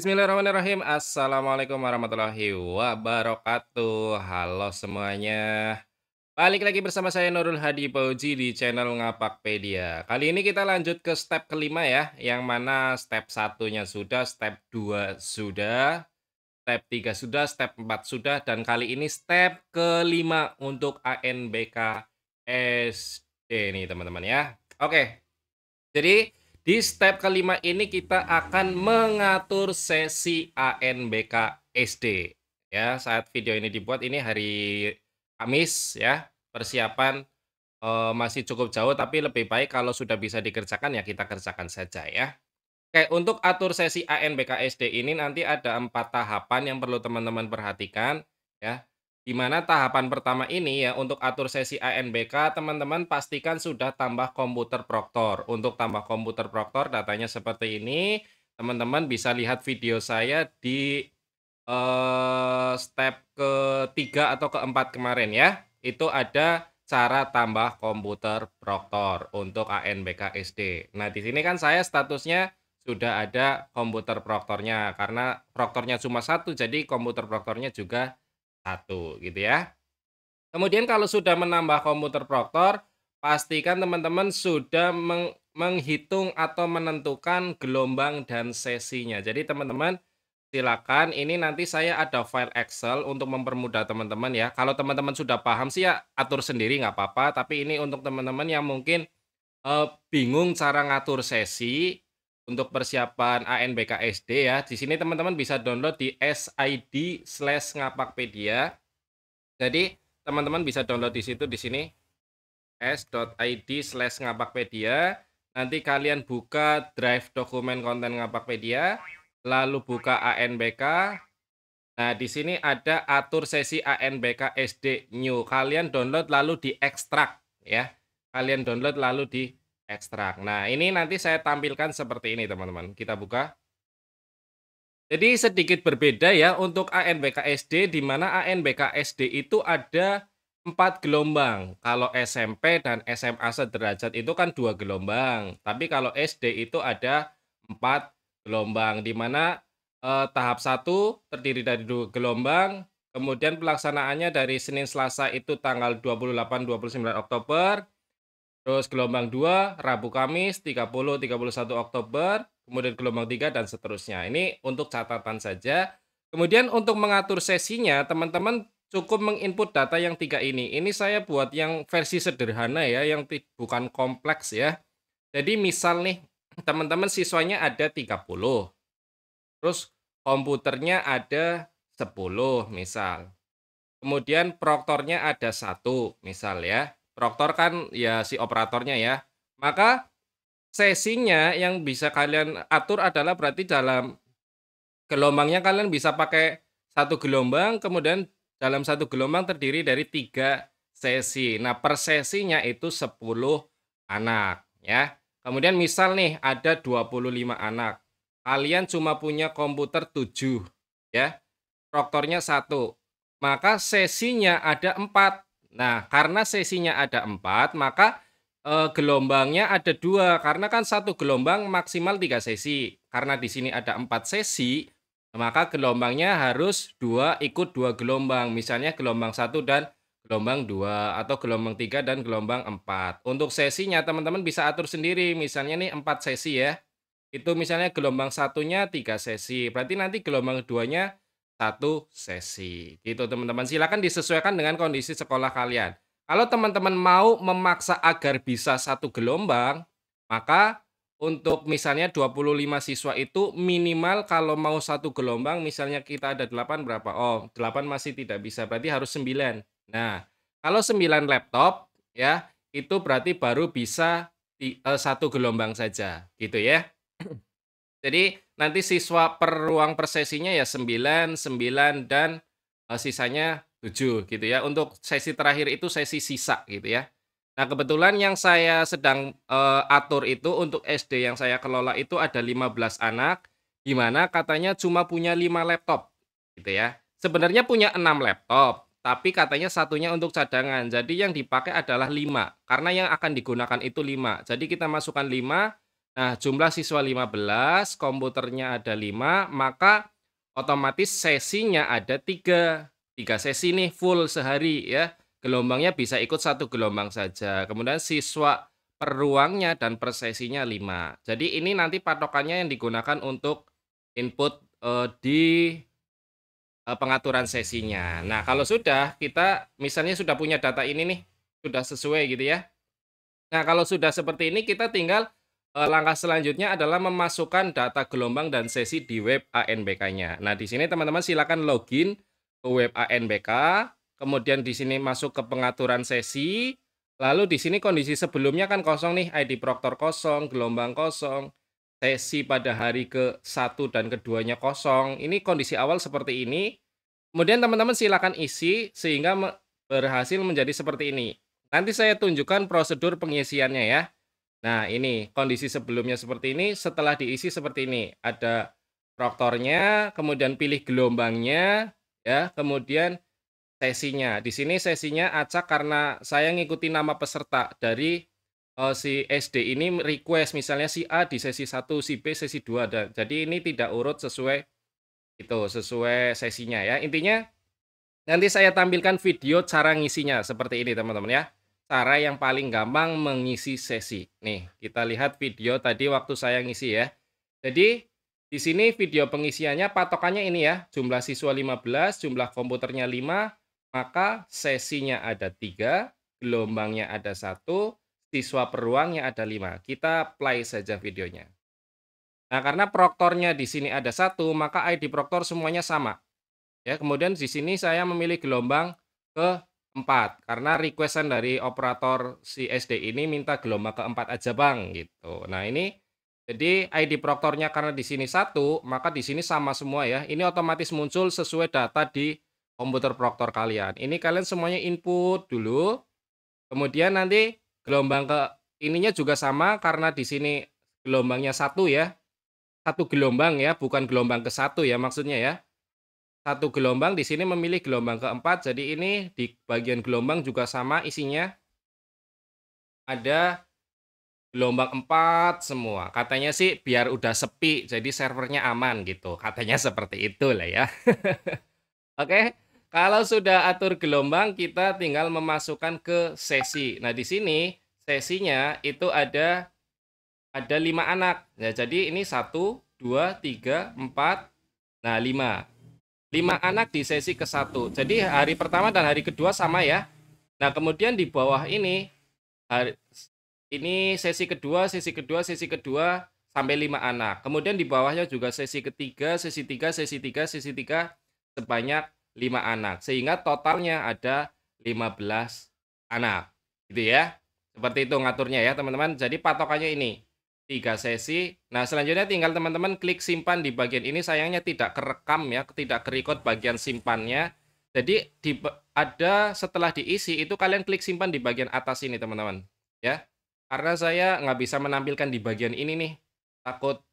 Bismillahirrahmanirrahim. Assalamualaikum warahmatullahi wabarakatuh. Halo semuanya. Balik lagi bersama saya Nurul Hadi Fauzi di channel Ngapakpedia. Kali ini kita lanjut ke step kelima ya. Yang mana step satunya sudah, step 2 sudah, step 3 sudah, step 4 sudah. Dan kali ini step kelima untuk ANBK SD nih teman-teman ya. Oke. Jadi di step kelima ini kita akan mengatur sesi ANBK SD. Ya, saat video ini dibuat ini hari Kamis ya. Persiapan masih cukup jauh tapi lebih baik kalau sudah bisa dikerjakan ya kita kerjakan saja ya. Oke, untuk atur sesi ANBK SD ini nanti ada 4 tahapan yang perlu teman-teman perhatikan ya. Di mana tahapan pertama ini ya untuk atur sesi ANBK teman-teman pastikan sudah tambah komputer proktor. Untuk tambah komputer proktor datanya seperti ini. Teman-teman bisa lihat video saya di step ketiga atau keempat kemarin ya. Itu ada cara tambah komputer proktor untuk ANBK SD. Nah, di sini kan saya statusnya sudah ada komputer proktornya, karena proktornya cuma satu, jadi komputer proktornya juga satu, gitu ya. Kemudian kalau sudah menambah komputer proktor, pastikan teman-teman sudah menghitung atau menentukan gelombang dan sesinya. Jadi teman-teman silakan, ini nanti saya ada file Excel untuk mempermudah teman-teman ya. Kalau teman-teman sudah paham sih ya atur sendiri nggak apa-apa, tapi ini untuk teman-teman yang mungkin bingung cara ngatur sesi untuk persiapan ANBK SD ya. Di sini teman-teman bisa download di sid/ngapakpedia. Jadi teman-teman bisa download di situ di sini s.id/ngapakpedia. Nanti kalian buka drive dokumen konten Ngapakpedia, lalu buka ANBK. Nah, di sini ada atur sesi ANBK SD New. Kalian download lalu diekstrak ya. Kalian download lalu diekstrak. Nah, ini nanti saya tampilkan seperti ini, teman-teman. Kita buka. Jadi sedikit berbeda ya untuk ANBK SD, di mana ANBK SD itu ada 4 gelombang. Kalau SMP dan SMA sederajat itu kan 2 gelombang. Tapi kalau SD itu ada 4 gelombang, di mana tahap 1 terdiri dari 2 gelombang, kemudian pelaksanaannya dari Senin Selasa itu tanggal 28-29 Oktober, terus gelombang 2 Rabu Kamis 30-31 Oktober, kemudian gelombang 3 dan seterusnya. Ini untuk catatan saja. Kemudian untuk mengatur sesinya, teman-teman cukup menginput data yang 3 ini. Ini saya buat yang versi sederhana ya, yang bukan kompleks ya. Jadi misal nih, teman-teman siswanya ada 30, terus komputernya ada 10 misal. Kemudian proktornya ada satu misal ya. Proktor kan ya si operatornya ya. Maka sesinya yang bisa kalian atur adalah berarti dalam gelombangnya kalian bisa pakai satu gelombang, kemudian dalam satu gelombang terdiri dari 3 sesi. Nah, per sesinya itu 10 anak ya. Kemudian misal nih ada 25 anak. Kalian cuma punya komputer 7 ya. Proktornya satu, maka sesinya ada 4. Nah, karena sesinya ada 4, maka, gelombangnya ada 2, karena kan satu gelombang maksimal 3 sesi. Karena di sini ada 4 sesi, maka gelombangnya harus 2 ikut 2 gelombang. Misalnya gelombang satu dan gelombang 2 atau gelombang 3 dan gelombang 4. Untuk sesinya teman-teman bisa atur sendiri, misalnya nih 4 sesi ya. Itu misalnya gelombang satunya 3 sesi, berarti nanti gelombang keduanya satu sesi, gitu teman-teman. Silakan disesuaikan dengan kondisi sekolah kalian. Kalau teman-teman mau memaksa agar bisa satu gelombang, maka untuk misalnya 25 siswa itu minimal kalau mau satu gelombang, misalnya kita ada 8 berapa? Oh, 8 masih tidak bisa, berarti harus 9. Nah, kalau 9 laptop ya, itu berarti baru bisa satu gelombang saja, gitu ya. Jadi nanti siswa per ruang per sesinya ya 9, 9 dan, sisanya 7 gitu ya. Untuk sesi terakhir itu sesi sisa gitu ya. Nah kebetulan yang saya sedang, atur itu untuk SD yang saya kelola itu ada 15 anak, di mana katanya cuma punya 5 laptop gitu ya. Sebenarnya punya 6 laptop, tapi katanya satunya untuk cadangan. Jadi yang dipakai adalah 5 karena yang akan digunakan itu 5. Jadi kita masukkan 5. Nah, jumlah siswa 15, komputernya ada 5, maka otomatis sesinya ada 3. 3 sesi nih full sehari ya. Gelombangnya bisa ikut satu gelombang saja. Kemudian siswa per ruangnya dan per sesinya 5. Jadi ini nanti patokannya yang digunakan untuk input di pengaturan sesinya. Nah, kalau sudah kita misalnya sudah punya data ini nih, sudah sesuai gitu ya. Nah, kalau sudah seperti ini kita tinggal, langkah selanjutnya adalah memasukkan data gelombang dan sesi di web ANBK-nya. Nah, di sini teman-teman silakan login ke web ANBK, kemudian di sini masuk ke pengaturan sesi, lalu di sini kondisi sebelumnya kan kosong nih, ID proktor kosong, gelombang kosong, sesi pada hari ke-1 dan keduanya kosong. Ini kondisi awal seperti ini, kemudian teman-teman silakan isi sehingga berhasil menjadi seperti ini. Nanti saya tunjukkan prosedur pengisiannya ya. Nah, ini kondisi sebelumnya seperti ini, setelah diisi seperti ini. Ada proktornya, kemudian pilih gelombangnya, ya, kemudian sesinya. Di sini sesinya acak karena saya ngikuti nama peserta dari si SD ini request misalnya si A di sesi 1, si B sesi 2 dan jadi ini tidak urut sesuai itu, sesuai sesinya ya. Intinya nanti saya tampilkan video cara ngisinya seperti ini teman-teman ya. Cara yang paling gampang mengisi sesi. Nih, kita lihat video tadi waktu saya ngisi ya. Jadi, di sini video pengisiannya patokannya ini ya. Jumlah siswa 15, jumlah komputernya 5, maka sesinya ada 3, gelombangnya ada 1, siswa per ruangnya ada 5. Kita play saja videonya. Nah, karena proktornya di sini ada 1, maka ID proktor semuanya sama. Ya, kemudian di sini saya memilih gelombang keempat karena requestan dari operator si SD ini minta gelombang keempat aja Bang, gitu. Nah ini, jadi ID proktornya karena di sini 1, maka di sini sama semua ya. Ini otomatis muncul sesuai data di komputer proktor kalian. Ini kalian semuanya input dulu, kemudian nanti gelombang ke ininya juga sama karena di sini gelombangnya 1 ya. Satu gelombang ya, bukan gelombang ke-1 ya maksudnya ya. Satu gelombang di sini memilih gelombang keempat, jadi ini di bagian gelombang juga sama isinya, ada gelombang 4 semua. Katanya sih biar udah sepi, jadi servernya aman gitu, katanya seperti itu lah ya. Oke, kalau sudah atur gelombang, kita tinggal memasukkan ke sesi. Nah, di sini sesinya itu ada 5 anak. Nah, jadi ini 1, 2, 3, 4, nah 5. 5 anak di sesi ke-1. Jadi hari pertama dan hari kedua sama ya. Nah, kemudian di bawah ini hari ini sesi kedua, sesi kedua, sesi kedua sampai 5 anak. Kemudian di bawahnya juga sesi ketiga, sesi 3, sesi 3, sesi 3 sebanyak 5 anak. Sehingga totalnya ada 15 anak. Gitu ya. Seperti itu ngaturnya ya, teman-teman. Jadi patokannya ini. 3 sesi. Nah, selanjutnya tinggal teman-teman klik simpan di bagian ini. Sayangnya tidak kerekam ya, tidak kerekod bagian simpannya. Jadi ada setelah diisi itu kalian klik simpan di bagian atas ini teman-teman. Ya, karena saya nggak bisa menampilkan di bagian ini nih. Takut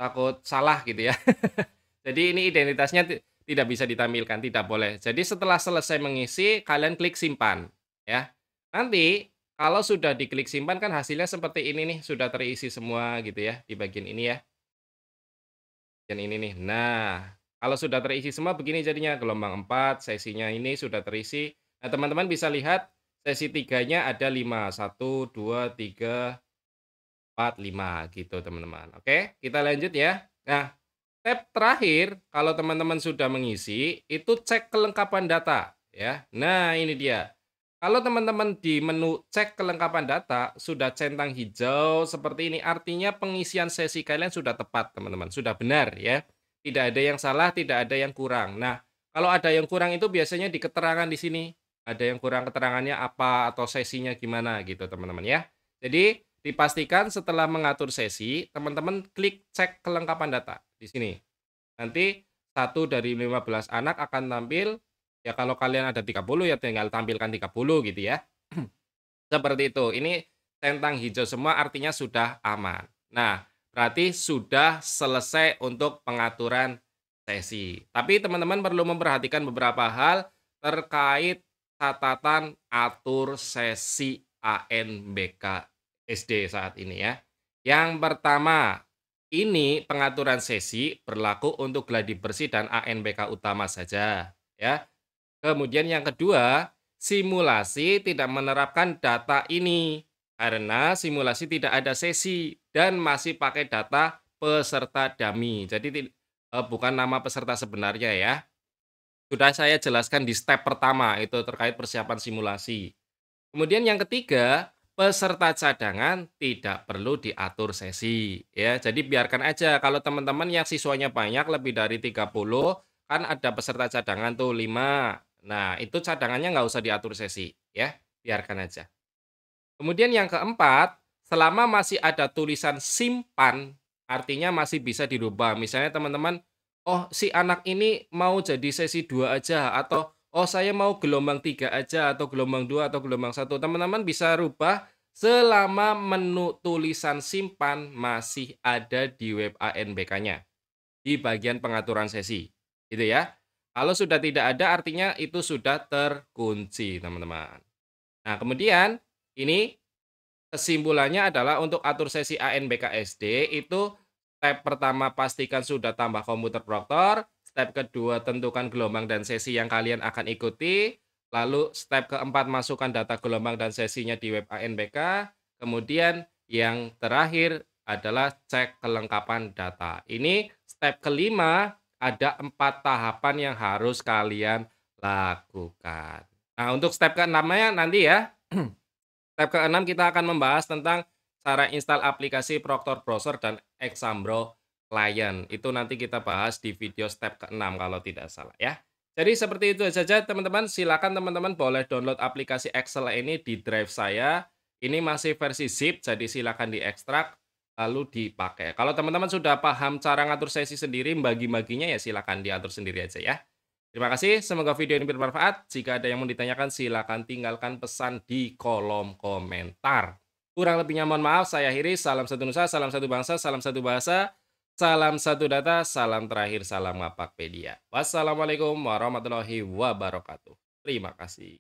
takut salah gitu ya. Jadi ini identitasnya tidak bisa ditampilkan, tidak boleh. Jadi setelah selesai mengisi, kalian klik simpan ya. Nanti kalau sudah diklik simpan kan hasilnya seperti ini nih, sudah terisi semua gitu ya di bagian ini ya. Bagian ini nih. Nah, kalau sudah terisi semua begini jadinya gelombang 4, sesinya ini sudah terisi. Nah, teman-teman bisa lihat sesi tiganya ada 5, 1, 2, 3, 4, 5 gitu teman-teman. Oke, kita lanjut ya. Nah, step terakhir kalau teman-teman sudah mengisi itu cek kelengkapan data ya. Nah, ini dia. Kalau teman-teman di menu cek kelengkapan data sudah centang hijau seperti ini, artinya pengisian sesi kalian sudah tepat, teman-teman, sudah benar ya. Tidak ada yang salah, tidak ada yang kurang. Nah, kalau ada yang kurang itu biasanya di keterangan di sini. Ada yang kurang keterangannya apa atau sesinya gimana gitu, teman-teman ya. Jadi, dipastikan setelah mengatur sesi, teman-teman klik cek kelengkapan data di sini. Nanti 1 dari 15 anak akan tampil. Ya kalau kalian ada 30 ya tinggal tampilkan 30 gitu ya. Seperti itu. Ini centang hijau semua artinya sudah aman. Nah, berarti sudah selesai untuk pengaturan sesi. Tapi teman-teman perlu memperhatikan beberapa hal terkait catatan atur sesi ANBK SD saat ini ya. Yang pertama, ini pengaturan sesi berlaku untuk gladi bersih dan ANBK utama saja, ya. Kemudian yang kedua, simulasi tidak menerapkan data ini karena simulasi tidak ada sesi dan masih pakai data peserta dummy. Jadi bukan nama peserta sebenarnya ya. Sudah saya jelaskan di step pertama itu terkait persiapan simulasi. Kemudian yang ketiga, peserta cadangan tidak perlu diatur sesi ya. Jadi biarkan aja kalau teman-teman yang siswanya banyak lebih dari 30 kan ada peserta cadangan tuh 5. Nah, itu cadangannya nggak usah diatur sesi ya, biarkan aja. Kemudian yang keempat, selama masih ada tulisan simpan, artinya masih bisa dirubah. Misalnya teman-teman, oh si anak ini mau jadi sesi 2 aja, atau oh saya mau gelombang 3 aja, atau gelombang 2 atau gelombang satu. Teman-teman bisa rubah selama menu tulisan simpan masih ada di web ANBK-nya, di bagian pengaturan sesi. Gitu ya. Kalau sudah tidak ada, artinya itu sudah terkunci, teman-teman. Nah, kemudian ini kesimpulannya adalah untuk atur sesi ANBK SD itu step pertama pastikan sudah tambah komputer proktor, step kedua tentukan gelombang dan sesi yang kalian akan ikuti, lalu step keempat masukkan data gelombang dan sesinya di web ANBK, kemudian yang terakhir adalah cek kelengkapan data. Ini step kelima, ada 4 tahapan yang harus kalian lakukan. Nah, untuk step ke-6-nya nanti ya. Step ke-6 kita akan membahas tentang cara install aplikasi Proctor Browser dan Exambro Client. Itu nanti kita bahas di video step ke-6 kalau tidak salah ya. Jadi seperti itu saja teman-teman. Silakan teman-teman boleh download aplikasi Excel ini di drive saya. Ini masih versi zip, jadi silakan diekstrak lalu dipakai. Kalau teman-teman sudah paham cara ngatur sesi sendiri, bagi-baginya ya silakan diatur sendiri aja ya. Terima kasih, semoga video ini bermanfaat. Jika ada yang mau ditanyakan, silakan tinggalkan pesan di kolom komentar. Kurang lebihnya mohon maaf, saya akhiri. Salam satu nusa, salam satu bangsa, salam satu bahasa, salam satu data, salam terakhir, salam Ngapakpedia. Wassalamualaikum warahmatullahi wabarakatuh. Terima kasih.